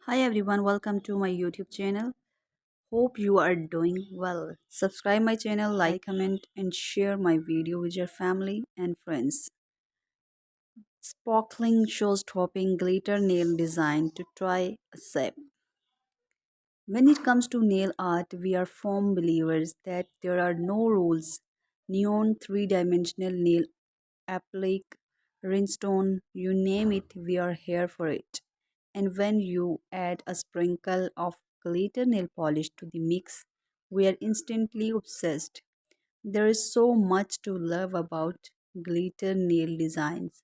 Hi everyone, welcome to my YouTube channel. Hope you are doing well. Subscribe my channel, like, comment and share my video with your family and friends. Sparkling show-stopping glitter nail design to try a sip. When it comes to nail art, we are firm believers that there are no rules. Neon three-dimensional nail applique, rhinestone, you name it, we are here for it. And when you add a sprinkle of glitter nail polish to the mix, we are instantly obsessed. There is so much to love about glitter nail designs.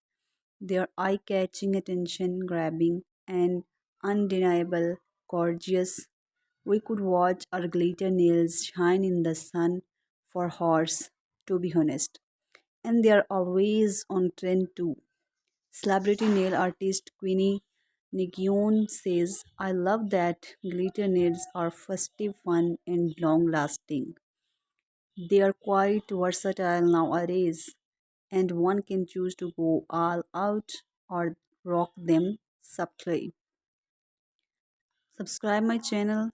They are eye catching, attention grabbing, and undeniable gorgeous. We could watch our glitter nails shine in the sun for hours, to be honest. And they are always on trend too. Celebrity nail artist Queenie Nigion says, I love that glitter nails are festive, fun, and long lasting. They are quite versatile nowadays, and one can choose to go all out or rock them subtly. Subscribe my channel,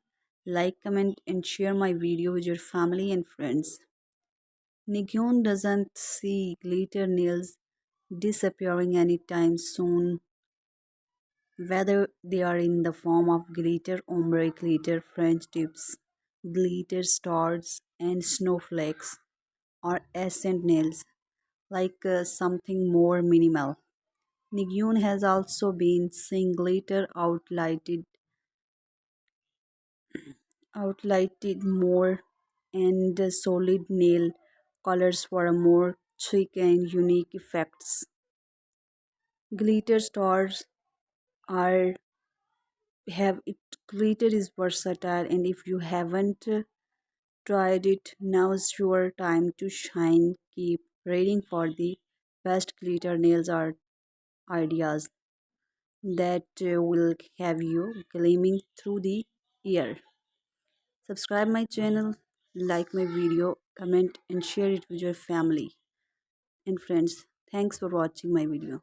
like, comment, and share my video with your family and friends. Nigion doesn't see glitter nails disappearing anytime soon, whether they are in the form of glitter ombre, glitter French tips, glitter stars, and snowflakes, or accent nails, like something more minimal. Nigyun has also been seeing glitter outlighted more and solid nail colors for a more chic and unique effects. Glitter stars are have it glitter is versatile, and if you haven't tried it, now's your time to shine. Keep reading for the best glitter nails art ideas that will have you gleaming through the air. Subscribe my channel, like my video, comment and share it with your family and friends. Thanks for watching my video.